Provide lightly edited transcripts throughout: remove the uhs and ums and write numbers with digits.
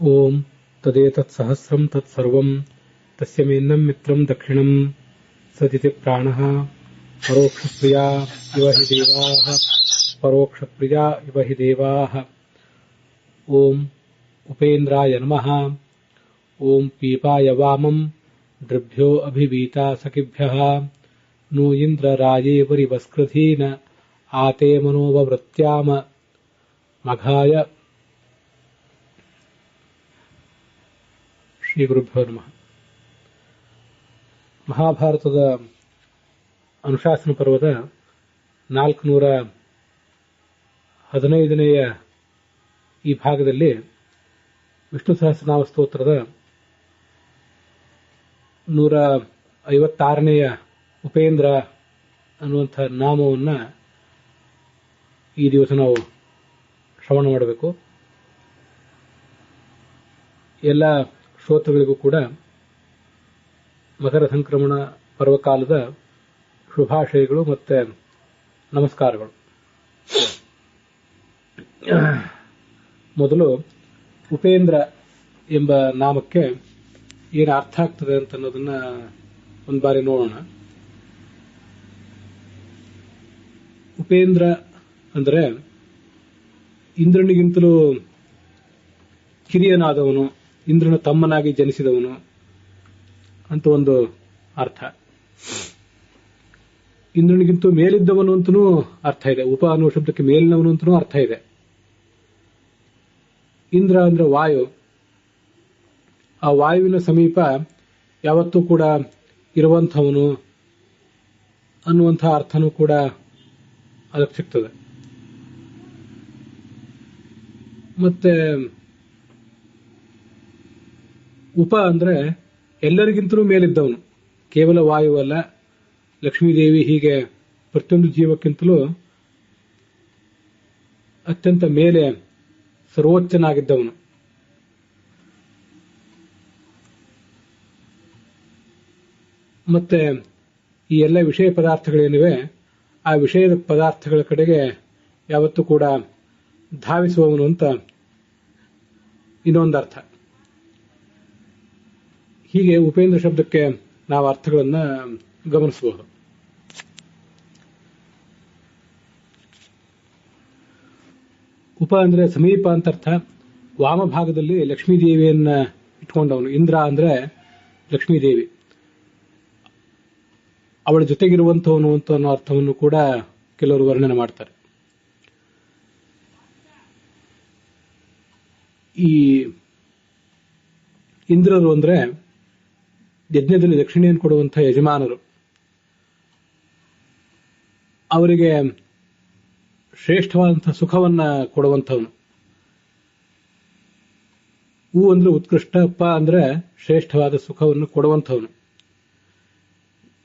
ಓಂ ತದೇತತ್ ಸಹಸ್ರಂ ತತ್ಸರ್ವಂ ತಸ್ಯ ಮೇನ್ನಂ ಮಿತ್ರಂ ದಕ್ಷಿಣಂ ಸದಿತಿ ಪ್ರಾಣಃ ಪರೋಕ್ಷಪ್ರಿಯಾ ಇವ ಹಿ ದೇವಾಃ ಪರೋಕ್ಷಪ್ರಿಯಾ ಇವ ಹಿ ದೇವಾಃ. ಓಂ ಉಪೇಂದ್ರಾಯ ನಮಃ. ಓಂ ಪೀಪಾಯ ವಾಮಂ ದೃಭ್ಯೋ ಅಭಿವೀತಾ ಸಖಿಭ್ಯಃ ನು ಇಂದ್ರ ರಾಯೇವರಿ ವಸ್ಕೃಧೀನ ಆತೆ ಮನೋವವೃತ್ಯಾಮ ಮಘಾಯ. ಶ್ರೀ ಗುರುಭ್ಯೋ ನಮಃ. ಮಹಾಭಾರತದ ಅನುಶಾಸನ ಪರ್ವದ 415ನೇಯ ಈ ಭಾಗದಲ್ಲಿ ವಿಷ್ಣು ಸಹಸ್ರನಾಮ ಸ್ತೋತ್ರದ 156ನೇಯ ಉಪೇಂದ್ರ ಅನ್ನುವಂಥ ನಾಮವನ್ನು ಈ ದಿವಸ ನಾವು ಶ್ರವಣ ಮಾಡಬೇಕು. ಎಲ್ಲ ಶ್ರೋತೃಗಳಿಗೂ ಕೂಡ ಮಕರ ಸಂಕ್ರಮಣ ಪರ್ವಕಾಲದ ಶುಭಾಶಯಗಳು ಮತ್ತು ನಮಸ್ಕಾರಗಳು. ಮೊದಲು ಉಪೇಂದ್ರ ಎಂಬ ನಾಮಕ್ಕೆ ಏನು ಅರ್ಥ ಆಗ್ತದೆ ಅಂತ ಅನ್ನೋದನ್ನ ಒಂದು ಬಾರಿ ನೋಡೋಣ. ಉಪೇಂದ್ರ ಅಂದರೆ ಇಂದ್ರನಿಗಿಂತಲೂ ಕಿರಿಯನಾದವನು, ಇಂದ್ರನ ತಮ್ಮನಾಗಿ ಜನಿಸಿದವನು ಅಂತ ಒಂದು ಅರ್ಥ. ಇಂದ್ರನಿಗಿಂತೂ ಮೇಲಿದ್ದವನು ಅಂತನೂ ಅರ್ಥ ಇದೆ. ಉಪ ಅನ್ನುವ ಶಬ್ದಕ್ಕೆ ಮೇಲಿನವನು ಅಂತನೂ ಅರ್ಥ ಇದೆ. ಇಂದ್ರ ಅಂದ್ರೆ ವಾಯು. ಆ ವಾಯುವಿನ ಸಮೀಪ ಯಾವತ್ತೂ ಕೂಡ ಇರುವಂಥವನು ಅನ್ನುವಂಥ ಅರ್ಥನೂ ಕೂಡ ಅದಕ್ಕೆ ಸಿಗ್ತದೆ. ಮತ್ತೆ ಉಪ ಅಂದ್ರೆ ಎಲ್ಲರಿಗಿಂತಲೂ ಮೇಲಿದ್ದವನು, ಕೇವಲ ವಾಯುವಲ್ಲ, ಲಕ್ಷ್ಮೀದೇವಿ, ಹೀಗೆ ಪ್ರತಿಯೊಂದು ಜೀವಕ್ಕಿಂತಲೂ ಅತ್ಯಂತ ಮೇಲೆ ಸರ್ವೋಚ್ಚನಾಗಿದ್ದವನು. ಮತ್ತೆ ಈ ಎಲ್ಲ ವಿಷಯ ಪದಾರ್ಥಗಳೇನಿವೆ ಆ ವಿಷಯದ ಪದಾರ್ಥಗಳ ಕಡೆಗೆ ಯಾವತ್ತೂ ಕೂಡ ಧಾವಿಸುವವನು ಅಂತ ಇನ್ನೊಂದು ಅರ್ಥ. ಹೀಗೆ ಉಪೇಂದ್ರ ಶಬ್ದಕ್ಕೆ ನಾವು ಅರ್ಥಗಳನ್ನ ಗಮನಿಸಬಹುದು. ಉಪ ಅಂದ್ರೆ ಸಮೀಪ ಅಂತ ಅರ್ಥ. ವಾಮಭಾಗದಲ್ಲಿ ಲಕ್ಷ್ಮೀದೇವಿಯನ್ನ ಇಟ್ಕೊಂಡವನು. ಇಂದ್ರ ಅಂದ್ರೆ ಲಕ್ಷ್ಮೀದೇವಿ, ಅವಳ ಜೊತೆಗಿರುವಂತವನು ಅಂತ ಅನ್ನೋ ಅರ್ಥವನ್ನು ಕೂಡ ಕೆಲವರು ವರ್ಣನೆ ಮಾಡ್ತಾರೆ. ಈ ಇಂದ್ರರು ಅಂದ್ರೆ ಯಜ್ಞದಲ್ಲಿ ದಕ್ಷಿಣೆಯನ್ನು ಕೊಡುವಂತಹ ಯಜಮಾನರು. ಅವರಿಗೆ ಶ್ರೇಷ್ಠವಾದಂತಹ ಸುಖವನ್ನ ಕೊಡುವಂಥವನು. ಹೂ ಅಂದ್ರೆ ಉತ್ಕೃಷ್ಟ, ಪ ಅಂದ್ರೆ ಶ್ರೇಷ್ಠವಾದ ಸುಖವನ್ನು ಕೊಡುವಂಥವನು.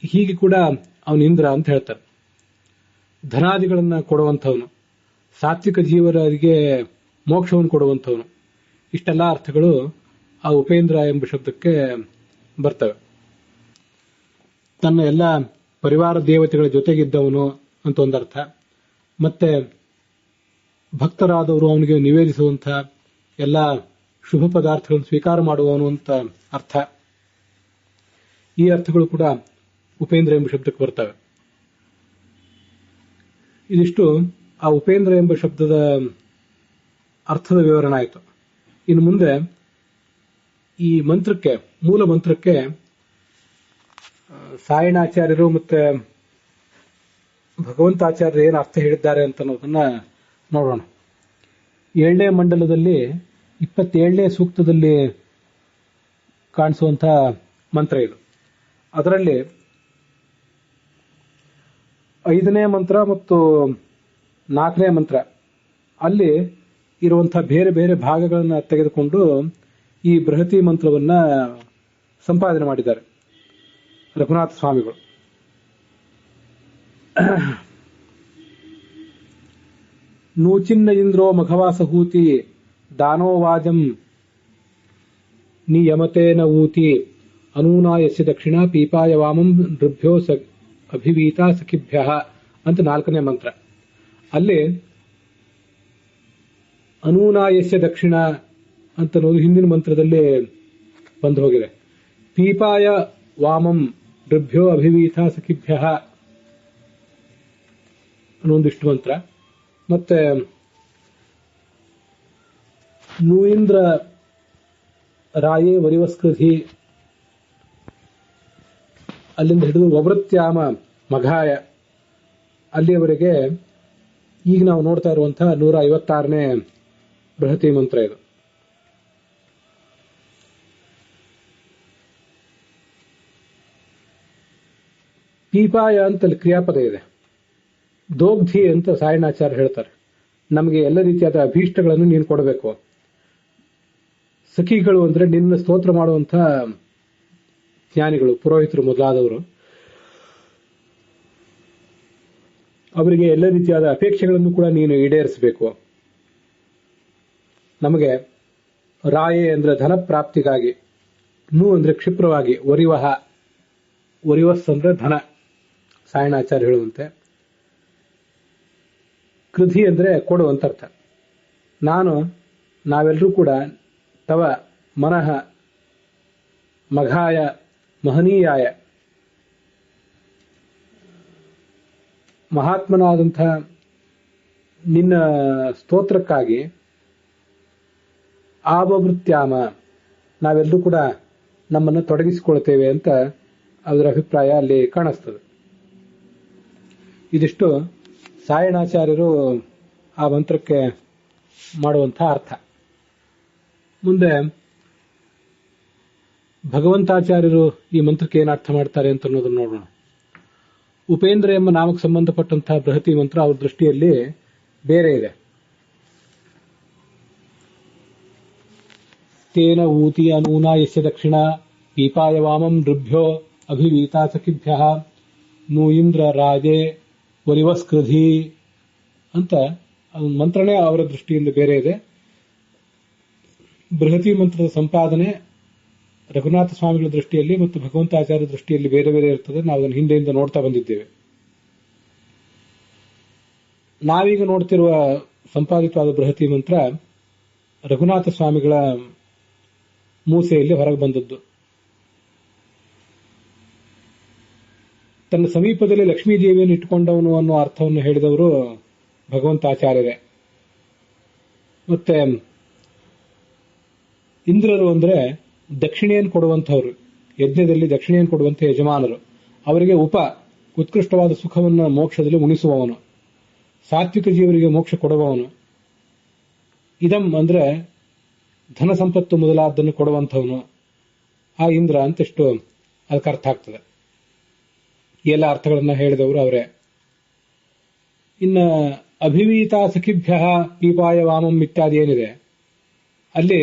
ಹೀಗೆ ಕೂಡ ಅವನು ಇಂದ್ರ ಅಂತ ಹೇಳ್ತಾರೆ. ಧನಾದಿಗಳನ್ನ ಕೊಡುವಂಥವನು, ಸಾತ್ವಿಕ ಜೀವರಿಗೆ ಮೋಕ್ಷವನ್ನು ಕೊಡುವಂಥವನು. ಇಷ್ಟೆಲ್ಲ ಅರ್ಥಗಳು ಆ ಉಪೇಂದ್ರ ಎಂಬ ಶಬ್ದಕ್ಕೆ ಬರ್ತವೆ. ತನ್ನ ಎಲ್ಲ ಪರಿವಾರ ದೇವತೆಗಳ ಜೊತೆಗಿದ್ದವನು ಅಂತ ಒಂದರ್ಥ. ಮತ್ತೆ ಭಕ್ತರಾದವರು ಅವನಿಗೆ ನಿವೇದಿಸುವಂಥ ಎಲ್ಲ ಶುಭ ಪದಾರ್ಥಗಳನ್ನು ಸ್ವೀಕಾರ ಮಾಡುವವನು ಅಂತ ಅರ್ಥ. ಈ ಅರ್ಥಗಳು ಕೂಡ ಉಪೇಂದ್ರ ಎಂಬ ಶಬ್ದಕ್ಕೆ ಬರ್ತವೆ. ಇದಿಷ್ಟು ಆ ಉಪೇಂದ್ರ ಎಂಬ ಶಬ್ದದ ಅರ್ಥದ ವಿವರಣೆ ಆಯಿತು. ಇನ್ನು ಮುಂದೆ ಈ ಮಂತ್ರಕ್ಕೆ, ಮೂಲ ಮಂತ್ರಕ್ಕೆ ಸಾಯಣಾಚಾರ್ಯರು ಮತ್ತೆ ಭಗವಂತಾಚಾರ್ಯರು ಏನು ಅರ್ಥ ಹೇಳಿದ್ದಾರೆ ಅಂತ ಅನ್ನೋದನ್ನ ನೋಡೋಣ. 7ನೇ ಮಂಡಲದಲ್ಲಿ 27ನೇ ಸೂಕ್ತದಲ್ಲಿ ಕಾಣಿಸುವಂತಹ ಮಂತ್ರ ಇದು. ಅದರಲ್ಲಿ 5ನೇ ಮಂತ್ರ ಮತ್ತು 4ನೇ ಮಂತ್ರ ಅಲ್ಲಿ ಇರುವಂತಹ ಬೇರೆ ಬೇರೆ ಭಾಗಗಳನ್ನು ತೆಗೆದುಕೊಂಡು ಈ ಬೃಹತಿ ಮಂತ್ರವನ್ನ ಸಂಪಾದನೆ ಮಾಡಿದ್ದಾರೆ ರಘುನಾಥ ಸ್ವಾಮಿಗಳು. ನೂಚಿನ್ನ ಇಂದ್ರೋ ಮಘವಾಸಹೂತಿ ದಾನೋವಾಜಂ ನಿಯಮತೇನ ಊತಿ ಅನೂನಾಯಸ್ಯ ದಕ್ಷಿಣ ಪೀಪಾಯ ವಾಮಂ ನೃಭ್ಯೋ ಅಭಿವೀತಾ ಸಖಿಭ್ಯ ಅಂತ 4ನೇ ಮಂತ್ರ. ಅಲ್ಲಿ ಅನೂನಾಯಸ್ಯ ದಕ್ಷಿಣ ಅಂತನ್ನೋದು ಹಿಂದಿನ ಮಂತ್ರದಲ್ಲಿ ಬಂದು ಹೋಗಿದೆ. ಪೀಪಾಯ ವಾಮಂ ಋಭ್ಯೋ ಅಭಿವೀತ ಸಖಿಭ್ಯ ಅನ್ನೊಂದಿಷ್ಟು ಮಂತ್ರ. ಮತ್ತೆ ನೂಯಿಂದ್ರ ರಾಯೇ ವರಿವಸ್ಕೃಧಿ ಅಲ್ಲಿಂದ ಹಿಡಿದು ವವೃತ್ಯಾಮ ಮಘಾಯ ಅಲ್ಲಿಯವರೆಗೆ ಈಗ ನಾವು ನೋಡ್ತಾ ಇರುವಂತಹ 156ನೇ ಬೃಹತಿ ಮಂತ್ರ ಇದು. ಪೀಪಾಯ ಅಂತ ಕ್ರಿಯಾಪದ ಇದೆ. ದೋಗ್ಧಿ ಅಂತ ಸಾಯಣಾಚಾರ್ಯ ಹೇಳ್ತಾರೆ. ನಮಗೆ ಎಲ್ಲ ರೀತಿಯಾದ ಅಭೀಷ್ಟಗಳನ್ನು ನೀನು ಕೊಡಬೇಕು. ಸಖಿಗಳು ಅಂದ್ರೆ ನಿನ್ನ ಸ್ತೋತ್ರ ಮಾಡುವಂತ ಜ್ಞಾನಿಗಳು, ಪುರೋಹಿತರು ಮೊದಲಾದವರು. ಅವರಿಗೆ ಎಲ್ಲ ರೀತಿಯಾದ ಅಪೇಕ್ಷೆಗಳನ್ನು ಕೂಡ ನೀನು ಈಡೇರಿಸಬೇಕು. ನಮಗೆ ರಾಯೆ ಅಂದ್ರೆ ಧನ ಪ್ರಾಪ್ತಿಗಾಗಿ, ನು ಅಂದ್ರೆ ಕ್ಷಿಪ್ರವಾಗಿ, ವರಿವಸ್ ಅಂದ್ರೆ ಧನ, ಸಾಯಣಾಚಾರ್ಯ ಹೇಳುವಂತೆ. ಕೃಧಿ ಅಂದ್ರೆ ಕೊಡು ಅಂತ ಅರ್ಥ. ನಾವೆಲ್ಲರೂ ಕೂಡ ತವ ಮನಃ ಮಘಾಯ ಮಹನೀಯಾಯ, ಮಹಾತ್ಮನಾದಂಥ ನಿನ್ನ ಸ್ತೋತ್ರಕ್ಕಾಗಿ ಆವವೃತ್ಯಾಮ ನಾವೆಲ್ಲರೂ ಕೂಡ ನಮ್ಮನ್ನು ತೊಡಗಿಸಿಕೊಳ್ತೇವೆ ಅಂತ ಅದರ ಅಭಿಪ್ರಾಯ ಅಲ್ಲಿ ಕಾಣಿಸ್ತದೆ. ಇದಿಷ್ಟು ಸಾಯಣಾಚಾರ್ಯರು ಆ ಮಂತ್ರಕ್ಕೆ ಮಾಡುವಂತಹ ಅರ್ಥ. ಮುಂದೆ ಭಗವಂತಾಚಾರ್ಯರು ಈ ಮಂತ್ರಕ್ಕೆ ಏನು ಅರ್ಥ ಮಾಡ್ತಾರೆ ಅಂತ ಅನ್ನೋದನ್ನು ನೋಡೋಣ. ಉಪೇಂದ್ರ ಎಂಬ ನಾಮಕ್ಕೆ ಸಂಬಂಧಪಟ್ಟಂತಹ ಬೃಹತಿ ಮಂತ್ರ ಅವ್ರ ದೃಷ್ಟಿಯಲ್ಲಿ ಬೇರೆ ಇದೆ. ತೇನ ಊತಿ ಅನೂನಾ ಯಸ್ಯ ದಕ್ಷಿಣ ಪೀಪಾಯ ವಾಮಂ ಋಭ್ಯೋ ಅಭಿವೀತಾ ಸಖಿಭ್ಯ ನೂ ಇಂದ್ರ ರಾಜೆ ವರಿವಸ್ಕೃಧಿ ಅಂತ ಮಂತ್ರನೇ ಅವರ ದೃಷ್ಟಿಯಿಂದ ಬೇರೆ ಇದೆ. ಬೃಹತಿ ಮಂತ್ರದ ಸಂಪಾದನೆ ರಘುನಾಥ ಸ್ವಾಮಿಗಳ ದೃಷ್ಟಿಯಲ್ಲಿ ಮತ್ತು ಭಗವಂತಾಚಾರ್ಯ ದೃಷ್ಟಿಯಲ್ಲಿ ಬೇರೆ ಬೇರೆ ಇರ್ತದೆ. ನಾವು ಅದನ್ನು ಹಿಂದೆಯಿಂದ ನೋಡ್ತಾ ಬಂದಿದ್ದೇವೆ. ನಾವೀಗ ನೋಡ್ತಿರುವ ಸಂಪಾದಿತವಾದ ಬೃಹತಿ ಮಂತ್ರ ರಘುನಾಥ ಸ್ವಾಮಿಗಳ ಮೂಸೆಯಲ್ಲಿ ಹೊರಗೆ ಬಂದದ್ದು. ತನ್ನ ಸಮೀಪದಲ್ಲಿ ಲಕ್ಷ್ಮೀದೇವಿಯನ್ನು ಇಟ್ಟುಕೊಂಡವನು ಅನ್ನೋ ಅರ್ಥವನ್ನು ಹೇಳಿದವರು ಭಗವಂತಾಚಾರ್ಯರೇ. ಮತ್ತೆ ಇಂದ್ರರು ಅಂದ್ರೆ ದಕ್ಷಿಣೆಯನ್ನು ಕೊಡುವಂಥವ್ರು, ಯಜ್ಞದಲ್ಲಿ ದಕ್ಷಿಣೆಯನ್ನು ಕೊಡುವಂಥ ಯಜಮಾನರು. ಅವರಿಗೆ ಉತ್ಕೃಷ್ಟವಾದ ಸುಖವನ್ನು ಮೋಕ್ಷದಲ್ಲಿ ಉಣಿಸುವವನು, ಸಾತ್ವಿಕ ಜೀವರಿಗೆ ಮೋಕ್ಷ ಕೊಡುವವನು. ಇದಂ ಅಂದ್ರೆ ಧನ ಸಂಪತ್ತು ಮೊದಲಾದನ್ನು ಕೊಡುವಂಥವನು ಆ ಇಂದ್ರ ಅಂತೆಷ್ಟು ಅದಕ್ಕೆ ಅರ್ಥ ಆಗ್ತದೆ. ಎಲ್ಲ ಅರ್ಥಗಳನ್ನ ಹೇಳಿದವರು ಅವರೇ. ಇನ್ನು ಅಭಿವೀತ ಸಖಿಭ್ಯ ಪೀಪಾಯ ವಾಮಂ ಇತ್ಯಾದಿ ಏನಿದೆ ಅಲ್ಲಿ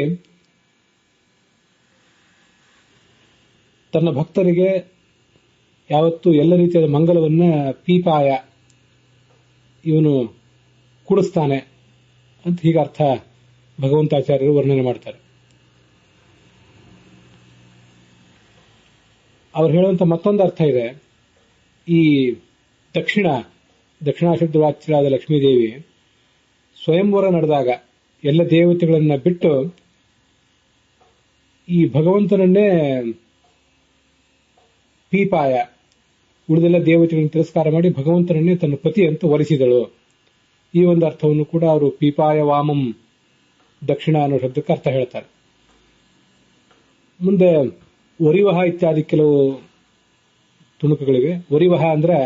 ತನ್ನ ಭಕ್ತರಿಗೆ ಯಾವತ್ತೂ ಎಲ್ಲ ರೀತಿಯಾದ ಮಂಗಲವನ್ನ ಪೀಪಾಯ ಇವನು ಕುಡಿಸ್ತಾನೆ ಅಂತ ಹೀಗೆ ಅರ್ಥ ಭಗವಂತಾಚಾರ್ಯರು ವರ್ಣನೆ ಮಾಡ್ತಾರೆ. ಅವ್ರು ಹೇಳುವಂತ ಮತ್ತೊಂದು ಅರ್ಥ ಇದೆ. ಈ ದಕ್ಷಿಣಾಶಬ್ದ ವಾಚ್ಯರಾದ ಲಕ್ಷ್ಮೀದೇವಿ ಸ್ವಯಂವರ ನಡೆದಾಗ ಎಲ್ಲ ದೇವತೆಗಳನ್ನ ಬಿಟ್ಟು ಈ ಭಗವಂತನನ್ನೇ ಪೀಪಾಯ ಉಳಿದೆಲ್ಲ ದೇವತೆಗಳನ್ನು ತಿರಸ್ಕಾರ ಮಾಡಿ ಭಗವಂತನನ್ನೇ ತನ್ನ ಪತಿ ಅಂತ ವರಿಸಿದಳು. ಈ ಒಂದು ಅರ್ಥವನ್ನು ಕೂಡ ಅವರು ಪೀಪಾಯ ವಾಮಂ ದಕ್ಷಿಣ ಅನ್ನೋ ಶಬ್ದಕ್ಕೆ ಅರ್ಥ ಹೇಳ್ತಾರೆ. ಮುಂದೆ ವರಿವಹ ಇತ್ಯಾದಿ ಕೆಲವು ತುಣುಕುಗಳಿವೆ. ವರಿವಹ ಅಂದ್ರೆ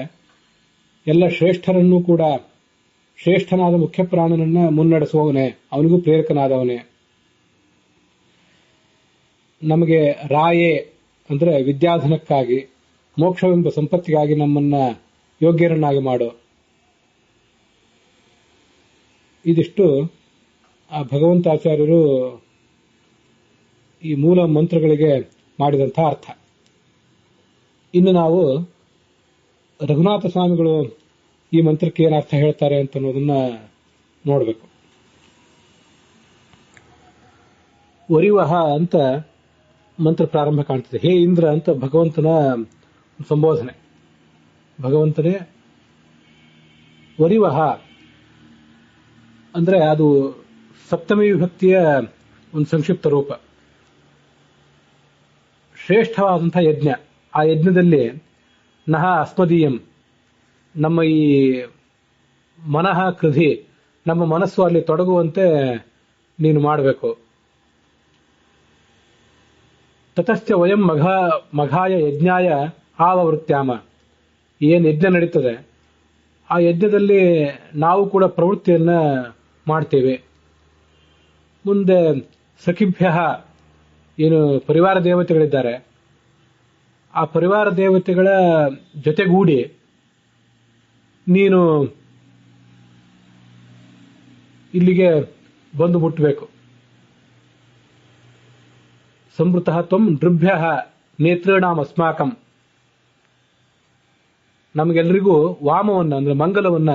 ಎಲ್ಲ ಶ್ರೇಷ್ಠರನ್ನೂ ಕೂಡ ಶ್ರೇಷ್ಠನಾದ ಮುಖ್ಯ ಪ್ರಾಣನನ್ನ ಮುನ್ನಡೆಸುವವನೇ, ಅವನಿಗೂ ಪ್ರೇರಕನಾದವನೇ. ನಮಗೆ ರಾಯೇ ಅಂದ್ರೆ ವಿದ್ಯಾಧನಕ್ಕಾಗಿ ಮೋಕ್ಷವೆಂಬ ಸಂಪತ್ತಿಗಾಗಿ ನಮ್ಮನ್ನ ಯೋಗ್ಯರನ್ನಾಗಿ ಮಾಡು. ಇದಿಷ್ಟು ಆ ಭಗವಂತಾಚಾರ್ಯರು ಈ ಮೂಲ ಮಂತ್ರಗಳಿಗೆ ಮಾಡಿದಂಥ ಅರ್ಥ. ಇನ್ನು ನಾವು ರಘುನಾಥ ಸ್ವಾಮಿಗಳು ಈ ಮಂತ್ರಕ್ಕೆ ಏನು ಅರ್ಥ ಹೇಳ್ತಾರೆ ಅಂತ ಅನ್ನೋದನ್ನ ನೋಡಬೇಕು. ವರಿವಹ ಅಂತ ಮಂತ್ರ ಪ್ರಾರಂಭ ಕಾಣ್ತದೆ. ಹೇ ಇಂದ್ರ ಅಂತ ಭಗವಂತನ ಸಂಬೋಧನೆ. ಭಗವಂತನೇ ವರಿವಹ ಅಂದ್ರೆ ಅದು ಸಪ್ತಮಿ ವಿಭಕ್ತಿಯ ಒಂದು ಸಂಕ್ಷಿಪ್ತ ರೂಪ. ಶ್ರೇಷ್ಠವಾದಂತಹ ಯಜ್ಞ. ಆ ಯಜ್ಞದಲ್ಲಿ ನಹ ಅಸ್ಮದೀಯಂ, ನಮ್ಮ ಈ ಮನಃ ಕೃಧಿ, ನಮ್ಮ ಮನಸ್ಸು ಅಲ್ಲಿ ತೊಡಗುವಂತೆ ನೀನು ಮಾಡಬೇಕು. ತತಶ್ಚ ವಯಂ ಮಘಾಯ ಯಜ್ಞಾಯ ಆವವೃತ್ಯಾಮ, ಏನು ಯಜ್ಞ ನಡೀತದೆ ಆ ಯಜ್ಞದಲ್ಲಿ ನಾವು ಕೂಡ ಪ್ರವೃತ್ತಿಯನ್ನ ಮಾಡ್ತೇವೆ. ಮುಂದೆ ಸಖಿಭ್ಯ, ಏನು ಪರಿವಾರ ದೇವತೆಗಳಿದ್ದಾರೆ, ಆ ಪರಿವಾರ ದೇವತೆಗಳ ಜೊತೆಗೂಡಿ ನೀನು ಇಲ್ಲಿಗೆ ಬಂದು ಮುಟ್ಟಬೇಕು. ಸಂವೃತಃ ತ್ವಂ ನೃಭ್ಯ ನೇತೃಣಾಂ ಅಸ್ಮಾಕಂ, ನಮಗೆಲ್ಲರಿಗೂ ವಾಮವನ್ನ ಅಂದ್ರೆ ಮಂಗಲವನ್ನ,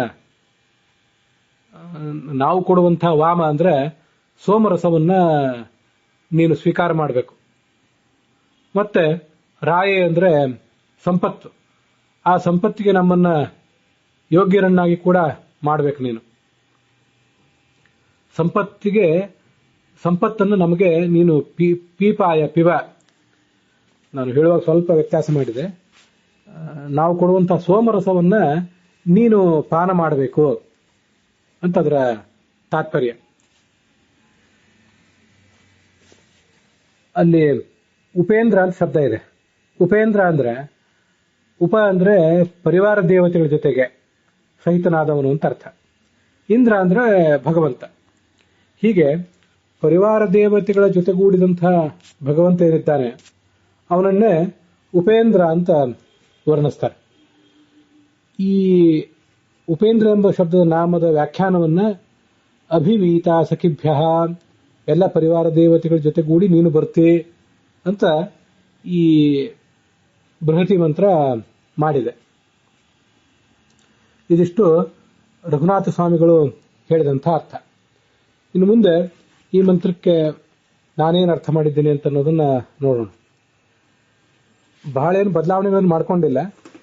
ನಾವು ಕೊಡುವಂತಹ ವಾಮ ಅಂದ್ರೆ ಸೋಮರಸವನ್ನ ನೀನು ಸ್ವೀಕಾರ ಮಾಡಬೇಕು. ಮತ್ತೆ ರಾಯೆ ಅಂದ್ರೆ ಸಂಪತ್ತು, ಆ ಸಂಪತ್ತಿಗೆ ನಮ್ಮನ್ನ ಯೋಗ್ಯರನ್ನಾಗಿ ಕೂಡ ಮಾಡಬೇಕು. ನೀನು ಸಂಪತ್ತನ್ನು ನಮಗೆ ನೀನು ಪೀಪಾಯ ಪಿವ, ನಾನು ಹೇಳುವಾಗ ಸ್ವಲ್ಪ ವ್ಯತ್ಯಾಸ ಮಾಡಿದೆ. ನಾವು ಕೊಡುವಂತಹ ಸೋಮರಸವನ್ನ ನೀನು ಪಾನ ಮಾಡಬೇಕು ಅಂತ ಅದರ ತಾತ್ಪರ್ಯ. ಅಲ್ಲಿ ಉಪೇಂದ್ರ ಅಂತ ಶಬ್ದ ಇದೆ. ಉಪೇಂದ್ರ ಅಂದ್ರೆ ಅಂದ್ರೆ ಪರಿವಾರ ದೇವತೆಗಳ ಜೊತೆಗೆ ಸಹಿತನಾದವನು ಅಂತ ಅರ್ಥ. ಇಂದ್ರ ಅಂದ್ರೆ ಭಗವಂತ. ಹೀಗೆ ಪರಿವಾರ ದೇವತೆಗಳ ಜೊತೆಗೂಡಿದಂತಹ ಭಗವಂತ ಏನಿದ್ದಾನೆ ಅವನನ್ನೇ ಉಪೇಂದ್ರ ಅಂತ ವರ್ಣಿಸ್ತಾರೆ. ಈ ಉಪೇಂದ್ರ ಎಂಬ ಶಬ್ದದ ನಾಮದ ವ್ಯಾಖ್ಯಾನವನ್ನ ಅಭಿವೀತ ಸಖಿಭ್ಯ, ಎಲ್ಲ ಪರಿವಾರ ದೇವತೆಗಳ ಜೊತೆಗೂಡಿ ನೀನು ಬರ್ತಿ ಅಂತ ಈ ಬೃಹತಿ ಮಂತ್ರ ಮಾಡಿದೆ. ಇದಿಷ್ಟು ರಘುನಾಥ ಸ್ವಾಮಿಗಳು ಹೇಳಿದಂಥ ಅರ್ಥ. ಇನ್ನು ಮುಂದೆ ಈ ಮಂತ್ರಕ್ಕೆ ನಾನೇನು ಅರ್ಥ ಮಾಡಿದ್ದೀನಿ ಅಂತ ಅನ್ನೋದನ್ನ ನೋಡೋಣ. ಬಹಳ ಏನು ಬದಲಾವಣೆಗಳನ್ನು ಮಾಡ್ಕೊಂಡಿಲ್ಲ,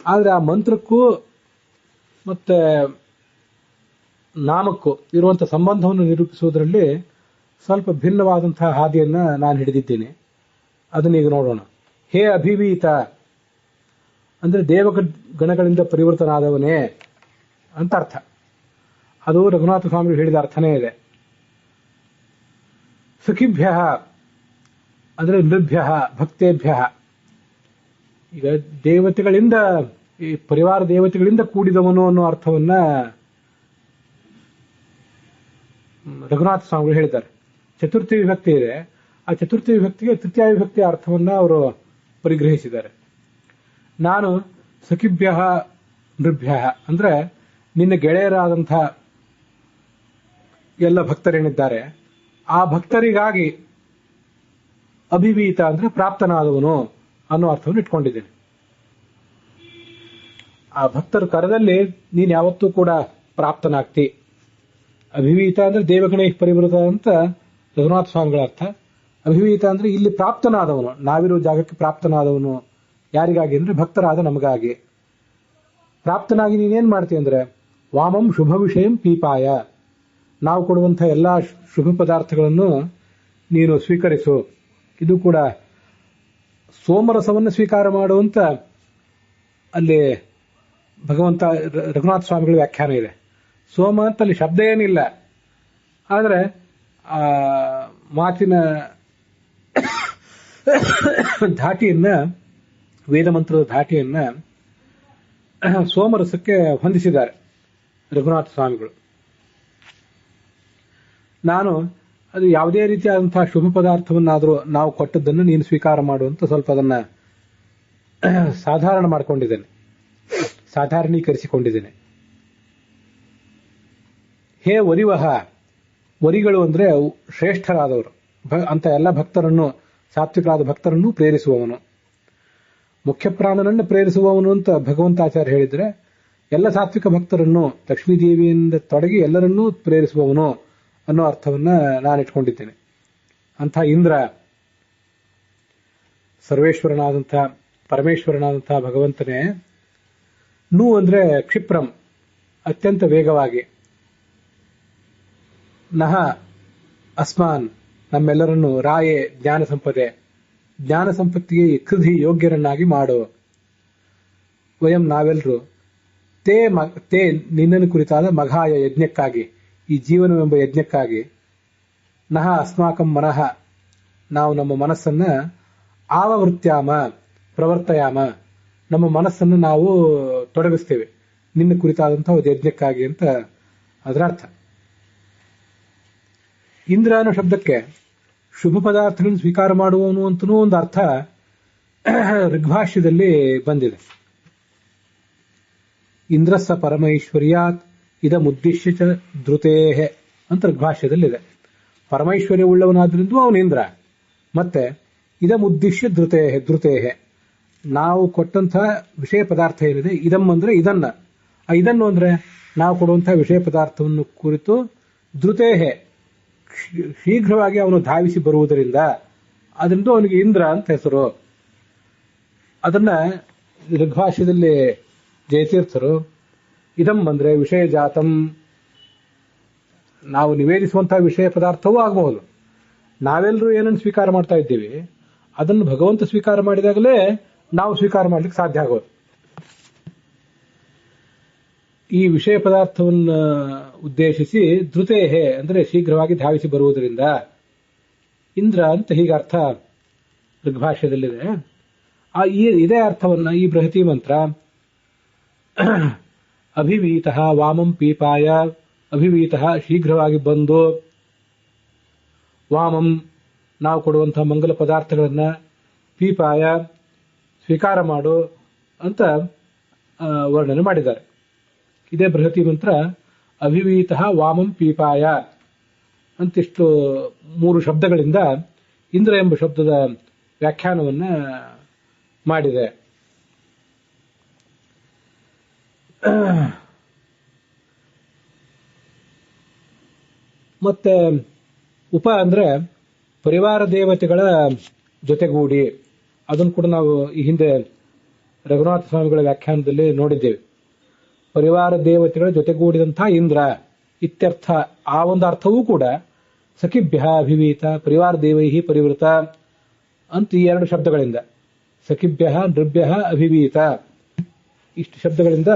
ಆದರೆ ಆ ಮಂತ್ರಕ್ಕೂ ಮತ್ತೆ ನಾಮಕ್ಕೂ ಇರುವಂತಹ ಸಂಬಂಧವನ್ನು ನಿರೂಪಿಸುವುದರಲ್ಲಿ ಸ್ವಲ್ಪ ಭಿನ್ನವಾದಂತಹ ಹಾದಿಯನ್ನ ನಾನು ಹಿಡಿದಿದ್ದೀನಿ. ಅದನ್ನೀಗ ನೋಡೋಣ. ಹೇ ಅಭಿವೀತ ಅಂದ್ರೆ ದೇವಗಣಗಳಿಂದ ಪರಿವರ್ತನಾದವನೇ ಅಂತ ಅರ್ಥ. ಅದು ರಘುನಾಥ ಸ್ವಾಮಿಗಳು ಹೇಳಿದ ಅರ್ಥನೇ ಇದೆ. ಸಖಿಭ್ಯ ಅಂದ್ರೆ ನೃಭ್ಯ ಭಕ್ತೇಭ್ಯ, ಈಗ ದೇವತೆಗಳಿಂದ, ಈ ಪರಿವಾರ ದೇವತೆಗಳಿಂದ ಕೂಡಿದವನು ಅನ್ನೋ ಅರ್ಥವನ್ನ ರಘುನಾಥ ಸ್ವಾಮಿಗಳು ಹೇಳಿದ್ದಾರೆ. ಚತುರ್ಥಿ ವಿಭಕ್ತಿ ಇದೆ, ಆ ಚತುರ್ಥಿ ವಿಭಕ್ತಿಗೆ ತೃತೀಯ ವಿಭಕ್ತಿಯ ಅರ್ಥವನ್ನ ಅವರು ಪರಿಗ್ರಹಿಸಿದ್ದಾರೆ. ನಾನು ಸಖಿಭ್ಯ ನೃಭ್ಯ ಅಂದ್ರೆ ನಿನ್ನ ಗೆಳೆಯರಾದಂಥ ಎಲ್ಲ ಭಕ್ತರೇನಿದ್ದಾರೆ ಆ ಭಕ್ತರಿಗಾಗಿ ಅಭಿವೀತ ಅಂದ್ರೆ ಪ್ರಾಪ್ತನಾದವನು ಅನ್ನೋ ಅರ್ಥವನ್ನು ಇಟ್ಕೊಂಡಿದ್ದೇನೆ. ಆ ಭಕ್ತರ ಕರದಲ್ಲಿ ನೀನು ಯಾವತ್ತೂ ಕೂಡ ಪ್ರಾಪ್ತನಾಗ್ತಿ. ಅಭಿವೀತ ಅಂದ್ರೆ ದೇವಗಣ ಪರಿವೃತ ಅಂತ ರಘುನಾಥ ಸ್ವಾಮಿಗಳ ಅರ್ಥ. ಅಭಿವೀತ ಅಂದ್ರೆ ಇಲ್ಲಿ ಪ್ರಾಪ್ತನಾದವನು, ನಾವಿರೋ ಜಾಗಕ್ಕೆ ಪ್ರಾಪ್ತನಾದವನು. ಯಾರಿಗಾಗಿ ಅಂದ್ರೆ ಭಕ್ತರಾದ ನಮಗಾಗಿ. ಪ್ರಾಪ್ತನಾಗಿ ನೀನೇನ್ ಮಾಡ್ತೀಯ ಅಂದ್ರೆ ವಾಮಂ ಶುಭ ವಿಷಯಂ ಪೀಪಾಯ, ನಾವು ಕೊಡುವಂತಹ ಎಲ್ಲಾ ಶುಭ ಪದಾರ್ಥಗಳನ್ನು ನೀನು ಸ್ವೀಕರಿಸು. ಇದು ಕೂಡ ಸೋಮರಸವನ್ನು ಸ್ವೀಕಾರ ಮಾಡುವಂತ ಅಲ್ಲಿ ಭಗವಂತ ರಘುನಾಥ ಸ್ವಾಮಿಗಳ ವ್ಯಾಖ್ಯಾನ ಇದೆ. ಸೋಮ ಅಂತ ಅಲ್ಲಿ ಶಬ್ದ ಏನಿಲ್ಲ, ಆದರೆ ಆ ಮಾತಿನ ಧಾಟಿಯನ್ನ, ವೇದ ಮಂತ್ರದ ಧಾಟಿಯನ್ನ ಸೋಮರಸಕ್ಕೆ ಹೊಂದಿಸಿದ್ದಾರೆ ರಘುನಾಥ ಸ್ವಾಮಿಗಳು. ನಾನು ಅದು ಯಾವುದೇ ರೀತಿಯಾದಂತಹ ಶುಭ ಪದಾರ್ಥವನ್ನಾದರೂ ನಾವು ಕೊಟ್ಟದ್ದನ್ನು ನೀನು ಸ್ವೀಕಾರ ಮಾಡುವಂತ ಸ್ವಲ್ಪ ಅದನ್ನ ಸಾಧಾರಣ ಮಾಡಿಕೊಂಡಿದ್ದೇನೆ, ಸಾಧಾರಣೀಕರಿಸಿಕೊಂಡಿದ್ದೇನೆ. ಹೇ ವರಿವಹ, ವರಿಗಳು ಅಂದ್ರೆ ಶ್ರೇಷ್ಠರಾದವರು ಅಂತ ಎಲ್ಲ ಭಕ್ತರನ್ನು, ಸಾತ್ವಿಕರಾದ ಭಕ್ತರನ್ನು ಪ್ರೇರಿಸುವವನು. ಮುಖ್ಯ ಪ್ರಾಣನನ್ನು ಪ್ರೇರಿಸುವವನು ಅಂತ ಭಗವಂತಾಚಾರ್ಯ ಹೇಳಿದ್ರೆ, ಎಲ್ಲ ಸಾತ್ವಿಕ ಭಕ್ತರನ್ನು ಲಕ್ಷ್ಮೀದೇವಿಯಿಂದ ತೊಡಗಿ ಎಲ್ಲರನ್ನೂ ಪ್ರೇರಿಸುವವನು ಅನ್ನೋ ಅರ್ಥವನ್ನ ನಾನು ಇಟ್ಕೊಂಡಿದ್ದೇನೆ. ಅಂಥ ಇಂದ್ರ, ಸರ್ವೇಶ್ವರನಾದಂಥ ಪರಮೇಶ್ವರನಾದಂಥ ಭಗವಂತನೇ. ನು ಅಂದ್ರೆ ಕ್ಷಿಪ್ರಂ, ಅತ್ಯಂತ ವೇಗವಾಗಿ. ನಹ ಅಸ್ಮಾನ್ ನಮ್ಮೆಲ್ಲರನ್ನು ರಾಯೆ ಜ್ಞಾನ ಸಂಪದೆ, ಜ್ಞಾನ ಸಂಪತ್ತಿಗೆ ಕೃಧಿ ಯೋಗ್ಯರನ್ನಾಗಿ ಮಾಡು. ವಯಂ ನಾವೆಲ್ಲರೂ ತೇ ನಿನ್ನನ್ನು ಕುರಿತಾದ ಮಘಾಯ ಯಜ್ಞಕ್ಕಾಗಿ, ಈ ಜೀವನವೆಂಬ ಯಜ್ಞಕ್ಕಾಗಿ, ನಹ ಅಸ್ಮಾಕಂ ಮನಃ ನಾವು ನಮ್ಮ ಮನಸ್ಸನ್ನ ಆವವೃತ್ಯಾಮ ಪ್ರವರ್ತಯಾಮ, ನಮ್ಮ ಮನಸ್ಸನ್ನು ನಾವು ತೊಡಗಿಸ್ತೇವೆ ನಿನ್ನ ಕುರಿತಾದಂತಹ ಒಂದು ಯಜ್ಞಕ್ಕಾಗಿ ಅಂತ ಅದರ ಅರ್ಥ. ಇಂದ್ರ ಅನ್ನೋ ಶಬ್ದಕ್ಕೆ ಶುಭ ಪದಾರ್ಥಗಳನ್ನು ಸ್ವೀಕಾರ ಮಾಡುವವನು ಅಂತನೂ ಒಂದು ಅರ್ಥ ಋಗ್ಭಾಷ್ಯದಲ್ಲಿ ಬಂದಿದೆ. ಇಂದ್ರಸ್ಸ ಪರಮೈಶ್ವರ್ಯಾತ್ ಇದಮುದ್ದೇಶ್ಯ ಚ ಧೃತೇಹೆ ಅಂತ ಋಗ್ಭಾಷ್ಯದಲ್ಲಿದೆ. ಪರಮೈಶ್ವರ್ಯ ಉಳ್ಳವನಾದ್ರಿಂದ ಅವನು ಇಂದ್ರ. ಮತ್ತೆ ಇದಮುದ್ದೇಶ್ಯ ಧೃತೇಹೆ ನಾವು ಕೊಟ್ಟಂತಹ ವಿಷಯ ಪದಾರ್ಥ ಏನಿದೆ, ಇದಮ್ ಅಂದ್ರೆ ಇದನ್ನು ಅಂದ್ರೆ ನಾವು ಕೊಡುವಂತಹ ವಿಷಯ ಪದಾರ್ಥವನ್ನು ಕುರಿತು ಧೃತೇಹೆ ಶೀಘ್ರವಾಗಿ ಅವನು ಧಾವಿಸಿ ಬರುವುದರಿಂದ ಅದರಿಂದ ಅವನಿಗೆ ಇಂದ್ರ ಅಂತ ಹೆಸರು. ಅದನ್ನ ಋಗ್ಭಾಷ್ಯದಲ್ಲಿ ಜಯತೀರ್ಥರು ಇದಂ ಅಂದ್ರೆ ವಿಷಯ ಜಾತಂ, ನಾವು ನಿವೇದಿಸುವಂತಹ ವಿಷಯ ಪದಾರ್ಥವೂ ಆಗಬಹುದು. ನಾವೆಲ್ಲರೂ ಏನನ್ನು ಸ್ವೀಕಾರ ಮಾಡ್ತಾ ಇದ್ದೀವಿ ಅದನ್ನು ಭಗವಂತ ಸ್ವೀಕಾರ ಮಾಡಿದಾಗಲೇ ನಾವು ಸ್ವೀಕಾರ ಮಾಡ್ಲಿಕ್ಕೆ ಸಾಧ್ಯ ಆಗೋದು. ಈ ವಿಷಯ ಪದಾರ್ಥವನ್ನು ಉದ್ದೇಶಿಸಿ ಧೃತೇಹೆ ಅಂದ್ರೆ ಶೀಘ್ರವಾಗಿ ಧಾವಿಸಿ ಬರುವುದರಿಂದ ಇಂದ್ರ ಅಂತ ಹೀಗೆ ಅರ್ಥ ಋಗ್ಭಾಷ್ಯದಲ್ಲಿದೆ. ಇದೇ ಅರ್ಥವನ್ನ ಈ ಬೃಹತಿ ಮಂತ್ರ ಅಭಿವೀತಃ ವಾಮಂ ಪೀಪಾಯ, ಅಭಿವೀತಃ ಶೀಘ್ರವಾಗಿ ಬಂದು, ವಾಮಂ ನಾವು ಕೊಡುವಂತಹ ಮಂಗಲ ಪದಾರ್ಥಗಳನ್ನ, ಪೀಪಾಯ ಸ್ವೀಕಾರ ಮಾಡು ಅಂತ ವರ್ಣನೆ ಮಾಡಿದ್ದಾರೆ. ಇದೇ ಬೃಹತಿ ಮಂತ್ರ ಅಭಿವೀತಃ ವಾಮಂ ಪೀಪಾಯ ಅಂತಿಷ್ಟು 3 ಶಬ್ದಗಳಿಂದ ಇಂದ್ರ ಎಂಬ ಶಬ್ದದ ವ್ಯಾಖ್ಯಾನವನ್ನ ಮಾಡಿದೆ. ಮತ್ತೆ ಉಪ ಅಂದ್ರೆ ಪರಿವಾರ ದೇವತೆಗಳ ಜೊತೆಗೂಡಿ, ಅದನ್ನು ಕೂಡ ನಾವು ಈ ಹಿಂದೆ ರಘುನಾಥ ಸ್ವಾಮಿಗಳ ವ್ಯಾಖ್ಯಾನದಲ್ಲಿ ನೋಡಿದ್ದೇವೆ. ಪರಿವಾರ ದೇವತೆಗಳ ಜೊತೆಗೂಡಿದಂತಹ ಇಂದ್ರ ಇತ್ಯರ್ಥ. ಆ ಒಂದು ಅರ್ಥವೂ ಕೂಡ ಸಖಿಭ್ಯ ಅಭಿವೀತ ಪರಿವಾರ ದೇವೈಹಿ ಪರಿವೃತ ಅಂತ ಈ 2 ಶಬ್ದಗಳಿಂದ, ಸಖಿಭ್ಯ ನೃಭ್ಯ ಅಭಿವೀತ ಇಷ್ಟು ಶಬ್ದಗಳಿಂದ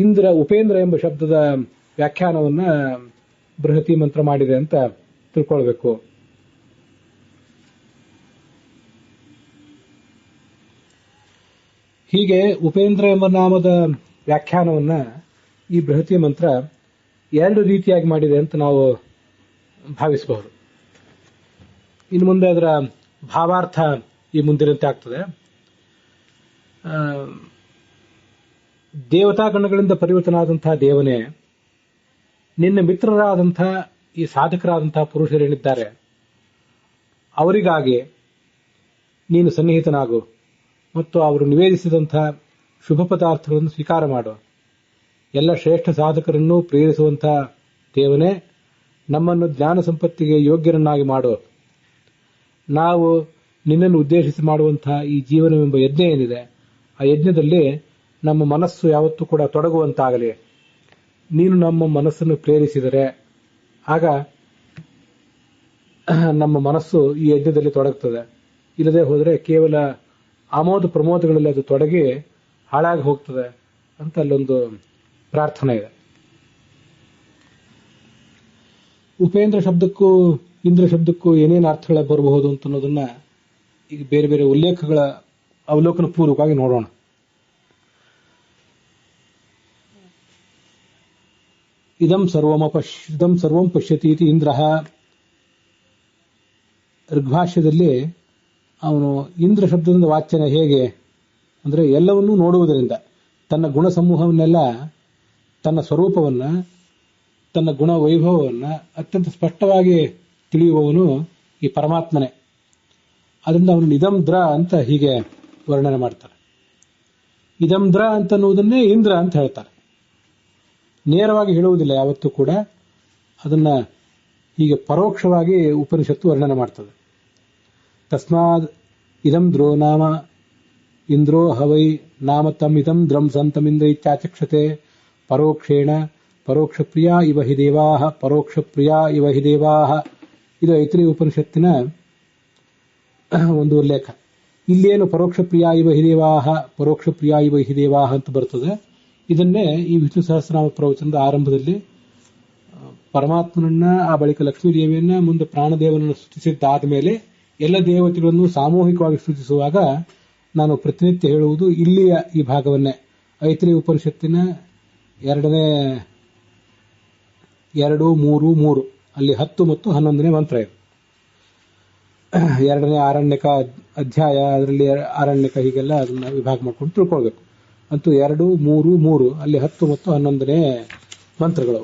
ಇಂದ್ರ ಉಪೇಂದ್ರ ಎಂಬ ಶಬ್ದದ ವ್ಯಾಖ್ಯಾನವನ್ನ ಬೃಹತಿ ಮಂತ್ರ ಮಾಡಿದೆ ಅಂತ ತಿಳ್ಕೊಳ್ಬೇಕು. ಹೀಗೆ ಉಪೇಂದ್ರ ಎಂಬ ನಾಮದ ವ್ಯಾಖ್ಯಾನವನ್ನ ಈ ಬೃಹತಿ ಮಂತ್ರ 2 ರೀತಿಯಾಗಿ ಮಾಡಿದೆ ಅಂತ ನಾವು ಭಾವಿಸಬಹುದು. ಇನ್ನು ಮುಂದೆ ಅದರ ಭಾವಾರ್ಥ ಈ ಮುಂದಿನಂತೆ ಆಗ್ತದೆ. ದೇವತಾಗಣಗಳಿಂದ ಪರಿವರ್ತನಾದಂತಹ ದೇವನೇ, ನಿನ್ನ ಮಿತ್ರರಾದಂತಹ ಈ ಸಾಧಕರಾದಂತಹ ಪುರುಷರೇನಿದ್ದಾರೆ ಅವರಿಗಾಗಿ ನೀನು ಸನ್ನಿಹಿತನಾಗು ಮತ್ತು ಅವರು ನಿವೇದಿಸಿದಂತಹ ಶುಭ ಪದಾರ್ಥಗಳನ್ನು ಸ್ವೀಕಾರ ಮಾಡು. ಎಲ್ಲ ಶ್ರೇಷ್ಠ ಸಾಧಕರನ್ನು ಪ್ರೇರಿಸುವಂತಹ ದೇವನೇ, ನಮ್ಮನ್ನು ಜ್ಞಾನ ಸಂಪತ್ತಿಗೆ ಯೋಗ್ಯರನ್ನಾಗಿ ಮಾಡು. ನಾವು ನಿನ್ನನ್ನು ಉದ್ದೇಶಿಸಿ ಮಾಡುವಂತಹ ಈ ಜೀವನವೆಂಬ ಯಜ್ಞ ಏನಿದೆ, ಆ ಯಜ್ಞದಲ್ಲಿ ನಮ್ಮ ಮನಸ್ಸು ಯಾವತ್ತೂ ಕೂಡ ತೊಡಗುವಂತಾಗಲಿ. ನೀನು ನಮ್ಮ ಮನಸ್ಸನ್ನು ಪ್ರೇರಿಸಿದರೆ ಆಗ ನಮ್ಮ ಮನಸ್ಸು ಈ ಯಜ್ಞದಲ್ಲಿ ತೊಡಗುತ್ತದೆ. ಇಲ್ಲದೆ ಹೋದರೆ ಕೇವಲ ಆಮೋದ ಪ್ರಮೋದಗಳಲ್ಲಿ ಅದು ತೊಡಗಿ ಹಾಳಾಗಿ ಹೋಗ್ತದೆ ಅಂತ ಅಲ್ಲೊಂದು ಪ್ರಾರ್ಥನೆ ಇದೆ. ಉಪೇಂದ್ರ ಶಬ್ದಕ್ಕೂ ಇಂದ್ರ ಶಬ್ದಕ್ಕೂ ಏನೇನು ಅರ್ಥಗಳ ಬರಬಹುದು ಅಂತ ಅನ್ನೋದನ್ನ ಈಗ ಬೇರೆ ಬೇರೆ ಉಲ್ಲೇಖಗಳ ಅವಲೋಕನ ಪೂರ್ವಕವಾಗಿ ನೋಡೋಣ. ಇದಂ ಸರ್ವಂ ಪಶ್ಯತಿ ಇತಿ ಇಂದ್ರ. ಋಗ್ಭಾಷ್ಯದಲ್ಲಿ ಅವನು ಇಂದ್ರ ಶಬ್ದದಿಂದ ವಾಚ್ಯನ ಹೇಗೆ ಅಂದ್ರೆ ಎಲ್ಲವನ್ನೂ ನೋಡುವುದರಿಂದ, ತನ್ನ ಗುಣ ಸಮೂಹವನ್ನೆಲ್ಲ, ತನ್ನ ಸ್ವರೂಪವನ್ನ, ತನ್ನ ಗುಣ ವೈಭವವನ್ನ ಅತ್ಯಂತ ಸ್ಪಷ್ಟವಾಗಿ ತಿಳಿಯುವವನು ಈ ಪರಮಾತ್ಮನೇ. ಅದರಿಂದ ಅವನು ಇದಂ ದ್ರ ಅಂತ ಹೀಗೆ ವರ್ಣನೆ ಮಾಡ್ತಾರೆ. ಇದಂ ದ್ರ ಅಂತನ್ನುವುದನ್ನೇ ಇಂದ್ರ ಅಂತ ಹೇಳ್ತಾರೆ. ನೇರವಾಗಿ ಹೇಳುವುದಿಲ್ಲ ಯಾವತ್ತೂ ಕೂಡ, ಅದನ್ನ ಹೀಗೆ ಪರೋಕ್ಷವಾಗಿ ಉಪನಿಷತ್ತು ವರ್ಣನೆ ಮಾಡ್ತದೆ. ತಸ್ಮಾದ್ ಇದಂ ದ್ರೋ ನಾಮ ಇಂದ್ರೋ ಹವೈ ನಾಮ ತಮ್ ಇದಂ ದ್ರಂ ಸಂತಮಿಂದ್ರ ಇತ್ಯಾಚಕ್ಷತೆ ಪರೋಕ್ಷೇಣ ಪರೋಕ್ಷ ಪ್ರಿಯಾ ಇವ ಹಿ ದೇವಾಃ ಪರೋಕ್ಷ ಪ್ರಿಯಾ ಇವ ಹಿ ದೇವಾಃ ಇದು ಐತ್ರಿ ಉಪನಿಷತ್ತಿನ ಒಂದು ಉಲ್ಲೇಖ. ಇಲ್ಲೇನು ಪರೋಕ್ಷ ಪ್ರಿಯ ಇವ ಹಿದೇವಾಹ ಪರೋಕ್ಷ ಪ್ರಿಯ ಇವ ಹಿದೇವಾಹ ಅಂತ ಬರ್ತದೆ. ಇದನ್ನೇ ಈ ವಿಷ್ಣು ಸಹಸ್ರನಾಮ ಪ್ರವಚನದ ಆರಂಭದಲ್ಲಿ ಪರಮಾತ್ಮನನ್ನ, ಆ ಬಳಿಕ ಲಕ್ಷ್ಮೀದೇವಿಯನ್ನ, ಮುಂದೆ ಪ್ರಾಣದೇವನನ್ನು ಸ್ತುತಿಸಿದ್ದಾದ ಮೇಲೆ ಎಲ್ಲ ದೇವತೆಗಳನ್ನು ಸಾಮೂಹಿಕವಾಗಿ ಸ್ತುತಿಸುವಾಗ ನಾನು ಪ್ರತಿನಿತ್ಯ ಹೇಳುವುದು ಇಲ್ಲಿಯ ಈ ಭಾಗವನ್ನೇ. ಐತ್ರಿ ಉಪನಿಷತ್ತಿನ 2, 3, 3 ಅಲ್ಲಿ 10 ಮತ್ತು 11ನೇ ಮಂತ್ರ ಇದೆ. 2ನೇ ಆರಣ್ಯಕ ಅಧ್ಯಾಯ, ಅದರಲ್ಲಿ ಆರಣ್ಯಕ, ಹೀಗೆಲ್ಲ ಅದನ್ನ ವಿಭಾಗ ಮಾಡ್ಕೊಂಡು ತಿಳ್ಕೊಳ್ಬೇಕು. ಅಂತೂ 2, 3, 3 ಅಲ್ಲಿ 10 ಮತ್ತು 11ನೇ ಮಂತ್ರಗಳು.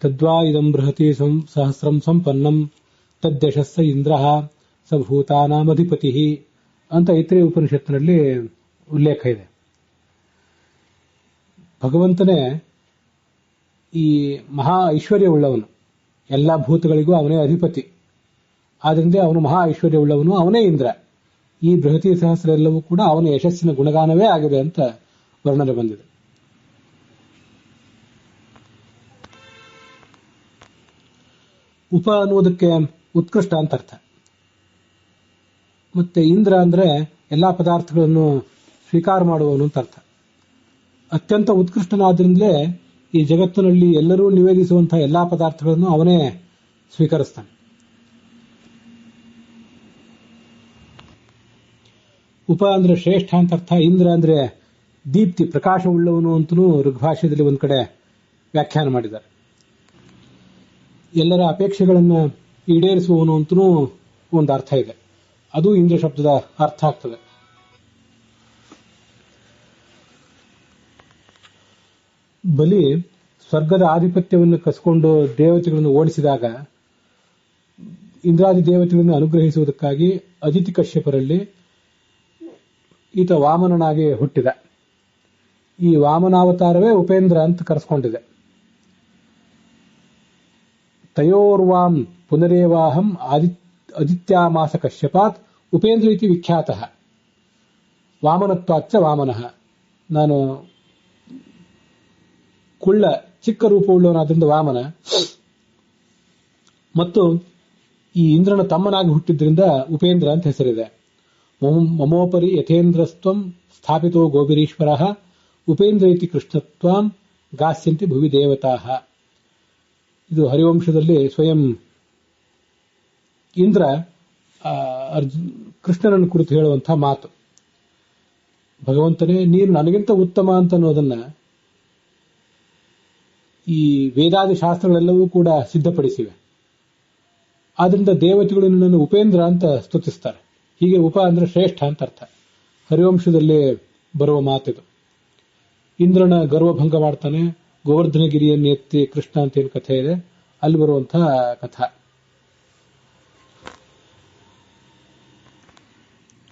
ತದ್ವಾ ಇದಂ ಬೃಹತಿ ಸಹಸ್ರಂ ಸಂಪನ್ನಂ ತದ್ಯಶಸ್ಸ ಇಂದ್ರಃ ಸ ಭೂತಾನಾಮಧಿಪತಿ ಅಂತ ಐತ್ರೇಯ ಉಪನಿಷತ್ತಿನಲ್ಲಿ ಉಲ್ಲೇಖ ಇದೆ. ಭಗವಂತನೇ ಈ ಮಹಾ ಐಶ್ವರ್ಯವುಳ್ಳವನು, ಎಲ್ಲ ಭೂತಗಳಿಗೂ ಅವನೇ ಅಧಿಪತಿ. ಆದ್ರಿಂದ ಅವನು ಮಹಾ ಐಶ್ವರ್ಯವುಳ್ಳವನು, ಅವನೇ ಇಂದ್ರ. ಈ ಬೃಹತಿ ಸಹಸ್ರ ಎಲ್ಲವೂ ಕೂಡ ಅವನ ಯಶಸ್ಸಿನ ಗುಣಗಾನವೇ ಆಗಿದೆ ಅಂತ ವರ್ಣನೆ ಬಂದಿದೆ. ಉಪ ಅನ್ನುವುದಕ್ಕೆ ಉತ್ಕೃಷ್ಟ ಅಂತ ಅರ್ಥ. ಮತ್ತೆ ಇಂದ್ರ ಅಂದ್ರೆ ಎಲ್ಲಾ ಪದಾರ್ಥಗಳನ್ನು ಸ್ವೀಕಾರ ಮಾಡುವವನು ಅಂತ ಅರ್ಥ. ಅತ್ಯಂತ ಉತ್ಕೃಷ್ಟನಾದ್ರಿಂದಲೇ ಈ ಜಗತ್ತಿನಲ್ಲಿ ಎಲ್ಲರೂ ನಿವೇದಿಸುವಂತಹ ಎಲ್ಲಾ ಪದಾರ್ಥಗಳನ್ನು ಅವನೇ ಸ್ವೀಕರಿಸ್ತಾನೆ. ಉಪ ಅಂದ್ರೆ ಶ್ರೇಷ್ಠ ಅಂತ ಅರ್ಥ. ಇಂದ್ರ ಅಂದ್ರೆ ದೀಪ್ತಿ, ಪ್ರಕಾಶವುಳ್ಳವನು ಅಂತಲೂ ಋಗ್ಭಾಷ್ಯದಲ್ಲಿ ಒಂದ್ ಕಡೆ ವ್ಯಾಖ್ಯಾನ ಮಾಡಿದ್ದಾರೆ. ಎಲ್ಲರ ಅಪೇಕ್ಷೆಗಳನ್ನು ಈಡೇರಿಸುವವನು ಅಂತಲೂ ಒಂದು ಅರ್ಥ ಇದೆ. ಅದು ಇಂದ್ರ ಶಬ್ದದ ಅರ್ಥ ಆಗ್ತದೆ. ಬಲಿ ಸ್ವರ್ಗದ ಆಧಿಪತ್ಯವನ್ನು ಕಸ್ಕೊಂಡು ದೇವತೆಗಳನ್ನು ಓಡಿಸಿದಾಗ ಇಂದ್ರಾದಿ ದೇವತೆಗಳನ್ನು ಅನುಗ್ರಹಿಸುವುದಕ್ಕಾಗಿ ಅದಿತಿ ಕಶ್ಯಪರಲ್ಲಿ ಈತ ವಾಮನನಾಗಿ ಹುಟ್ಟಿದ. ಈ ವಾಮನಾವತಾರವೇ ಉಪೇಂದ್ರ ಅಂತ ಕರೆಸ್ಕೊಂಡಿದೆ. ತಯೋರ್ವಾಂ ಪುನರೇವಾಹಂ ಆದಿತ್ಯಾಮಾಸ ಕಶ್ಯಪಾತ್ ಉಪೇಂದ್ರ ಇತಿ ವಿಖ್ಯಾತಃ ವಾಮನತ್ವಾಚ್ಚ ವಾಮನಃ. ನಾನು ಕುಳ್ಳ ಚಿಕ್ಕ ರೂಪವುಳ್ಳವನಾದ್ರಿಂದ ವಾಮನ, ಮತ್ತು ಈ ಇಂದ್ರನ ತಮ್ಮನಾಗಿ ಹುಟ್ಟಿದ್ರಿಂದ ಉಪೇಂದ್ರ ಅಂತ ಹೆಸರಿದೆ. ಮಮೋಪರಿ ಯಥೇಂದ್ರಸ್ತ್ವಂ ಸ್ಥಾಪಿತೋ ಗೋಬಿರೀಶ್ವರ ಉಪೇಂದ್ರ ಇತಿ ಕೃಷ್ಣತ್ವಾಂ ಗಾಸ್ಯಂತಿ ಭುವಿ ದೇವತಾಃ. ಇದು ಹರಿವಂಶದಲ್ಲಿ ಸ್ವಯಂ ಇಂದ್ರ ಕೃಷ್ಣನನ್ನು ಕುರಿತು ಹೇಳುವಂತಹ ಮಾತು. ಭಗವಂತನೇ, ನೀನು ನನಗಿಂತ ಉತ್ತಮ ಅಂತ ಅನ್ನೋದನ್ನ ಈ ವೇದಾದಿ ಶಾಸ್ತ್ರಗಳೆಲ್ಲವೂ ಕೂಡ ಸಿದ್ಧಪಡಿಸಿವೆ. ಆದ್ರಿಂದ ದೇವತೆಗಳು ನಿನ್ನನ್ನು ಉಪೇಂದ್ರ ಅಂತ ಸ್ತುತಿಸ್ತಾರೆ. ಹೀಗೆ ಉಪ ಅಂದ್ರೆ ಶ್ರೇಷ್ಠ ಅಂತ ಅರ್ಥ. ಹರಿವಂಶದಲ್ಲಿ ಬರುವ ಮಾತಿದು. ಇಂದ್ರನ ಗರ್ವಭಂಗ ಮಾಡ್ತಾನೆ, ಗೋವರ್ಧನಗಿರಿಯನ್ನು ಎತ್ತಿ ಕೃಷ್ಣ ಅಂತ ಏನು ಕಥೆ ಇದೆ, ಅಲ್ಲಿ ಬರುವಂತಹ ಕಥಾ.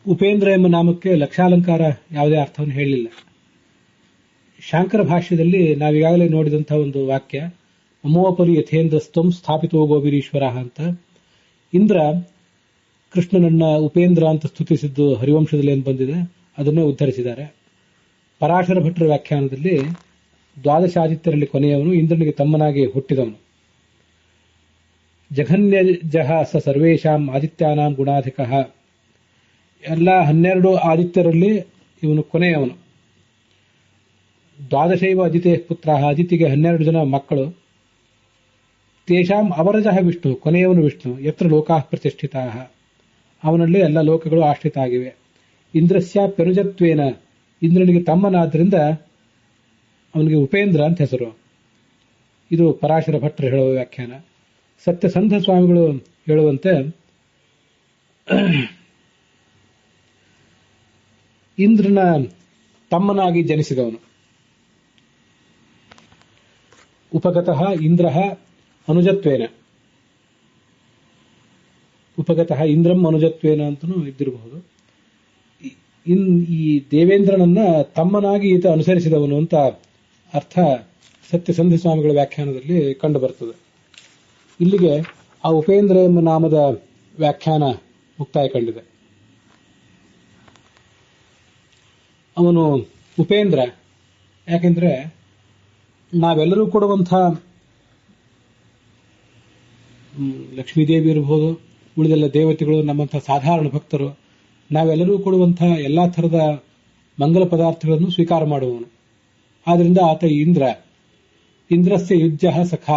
ಉಪೇಂದ್ರ ಎಂಬ ನಾಮಕ್ಕೆ ಲಕ್ಷಾಲಂಕಾರ ಯಾವುದೇ ಅರ್ಥವನ್ನು ಹೇಳಲಿಲ್ಲ. ಶಾಂಕರ ಭಾಷ್ಯದಲ್ಲಿ ನಾವೀಗಾಗಲೇ ನೋಡಿದಂತಹ ಒಂದು ವಾಕ್ಯ, ಮಮೋಪರಿ ಯಥೇಂದ್ರಸ್ತಂ ಸ್ಥಾಪಿತೋ ಗೋಬಿರೀಶ್ವರ ಅಂತ. ಇಂದ್ರ ಕೃಷ್ಣನನ್ನ ಉಪೇಂದ್ರ ಅಂತ ಸ್ತುತಿಸಿದ್ದು ಹರಿವಂಶದಲ್ಲಿ ಏನು ಬಂದಿದೆ ಅದನ್ನೇ ಉದ್ಧರಿಸಿದ್ದಾರೆ. ಪರಾಶರ ಭಟ್ರ ವ್ಯಾಖ್ಯಾನದಲ್ಲಿ ದ್ವಾದಶಾದಿತ್ಯರಲ್ಲಿ ಕೊನೆಯವನು, ಇಂದ್ರನಿಗೆ ತಮ್ಮನಾಗಿ ಹುಟ್ಟಿದವನು. ಜಘನ್ಯ ಜಹ ಸ ಸರ್ವೇಶಾಂ ಆದಿತ್ಯಾನಾಂ ಗುಣಾಧಿಕ. ಎಲ್ಲ 12 ಆದಿತ್ಯರಲ್ಲಿ ಇವನು ಕೊನೆಯವನು. ದ್ವಾದಶೈವ ಅದಿತೇ ಪುತ್ರ, ಅದಿತಿಗೆ 12 ಜನ ಮಕ್ಕಳು. ತೇಷಾಂ ಅವರಜಃ ವಿಷ್ಣು, ಕೊನೆಯವನು ವಿಷ್ಣು. ಯತ್ರ ಲೋಕಾಃ ಪ್ರತಿಷ್ಠಿತಾಃ, ಅವನಲ್ಲಿ ಎಲ್ಲ ಲೋಕಗಳು ಆಶ್ರಿತ ಆಗಿವೆ. ಇಂದ್ರಸ್ಯಾಪ್ಯನುಜತ್ವೇನ, ಇಂದ್ರನಿಗೆ ತಮ್ಮನಾದ್ರಿಂದ ಅವನಿಗೆ ಉಪೇಂದ್ರ ಅಂತ ಹೆಸರು. ಇದು ಪರಾಶರ ಭಟ್ರು ಹೇಳುವ ವ್ಯಾಖ್ಯಾನ. ಸತ್ಯಸಂಧ ಸ್ವಾಮಿಗಳು ಹೇಳುವಂತೆ ಇಂದ್ರನ ತಮ್ಮನಾಗಿ ಜನಿಸಿದವನು. ಉಪಗತಃ ಇಂದ್ರಃ ಅನುಜತ್ವೇನ, ಉಪಗತಃ ಇಂದ್ರಂ ಅನುಜತ್ವೇನ ಅಂತನೂ ಇದ್ದಿರಬಹುದು. ಈ ದೇವೇಂದ್ರನನ್ನ ತಮ್ಮನಾಗಿ ಈತ ಅನುಸರಿಸಿದವನು ಅಂತ ಅರ್ಥ ಸತ್ಯಸಂಧಿ ಸ್ವಾಮಿಗಳ ವ್ಯಾಖ್ಯಾನದಲ್ಲಿ ಕಂಡು ಬರ್ತದೆ. ಇಲ್ಲಿಗೆ ಆ ಉಪೇಂದ್ರ ಎಂಬ ನಾಮದ ವ್ಯಾಖ್ಯಾನ ಮುಕ್ತಾಯ ಕಂಡಿದೆ. ಅವನು ಉಪೇಂದ್ರ ಯಾಕೆಂದ್ರೆ ನಾವೆಲ್ಲರೂ ಕೊಡುವಂತಹ ಲಕ್ಷ್ಮೀದೇವಿ ಇರಬಹುದು, ಉಳಿದೆಲ್ಲ ದೇವತೆಗಳು, ನಮ್ಮಂತಹ ಸಾಧಾರಣ ಭಕ್ತರು, ನಾವೆಲ್ಲರೂ ಕೊಡುವಂತಹ ಎಲ್ಲಾ ಥರದ ಮಂಗಲ ಪದಾರ್ಥಗಳನ್ನು ಸ್ವೀಕಾರ ಮಾಡುವವನು. ಆದ್ರಿಂದ ಆತ ಇಂದ್ರಸ್ಯ ಯುಜ್ಯ ಸಖ.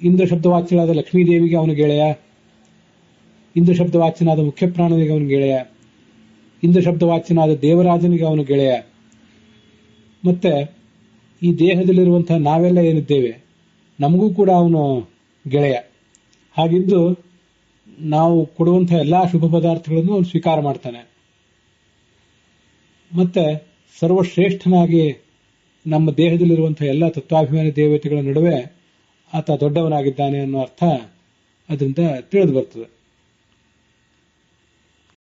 ಇಂದ್ರ ಶಬ್ದವಾಚ್ಯನಾದ ಲಕ್ಷ್ಮೀದೇವಿಗೆ ಅವನು ಗೆಳೆಯ, ಇಂದ್ರ ಶಬ್ದವಾಚ್ಯನಾದ ಮುಖ್ಯ ಪ್ರಾಣನಿಗೆ ಅವನು ಗೆಳೆಯ, ಇಂದ್ರ ಶಬ್ದವಾಚ್ಯನಾದ ದೇವರಾಜನಿಗೆ ಅವನು ಗೆಳೆಯ. ಮತ್ತೆ ಈ ದೇಹದಲ್ಲಿರುವಂತಹ ನಾವೆಲ್ಲ ಏನಿದ್ದೇವೆ ನಮಗೂ ಕೂಡ ಅವನು ಗೆಳೆಯ. ಹಾಗಿದ್ದು ನಾವು ಕೊಡುವಂತಹ ಎಲ್ಲಾ ಶುಭ ಪದಾರ್ಥಗಳನ್ನು ಅವನು ಸ್ವೀಕಾರ ಮಾಡ್ತಾನೆ. ಮತ್ತೆ ಸರ್ವಶ್ರೇಷ್ಠನಾಗಿ ನಮ್ಮ ದೇಹದಲ್ಲಿರುವಂತಹ ಎಲ್ಲ ತತ್ವಾಭಿಮಾನಿ ದೇವತೆಗಳ ನಡುವೆ ಆತ ದೊಡ್ಡವನಾಗಿದ್ದಾನೆ ಅನ್ನೋ ಅರ್ಥ ಅದರಿಂದ ತಿಳಿದು ಬರ್ತದೆ.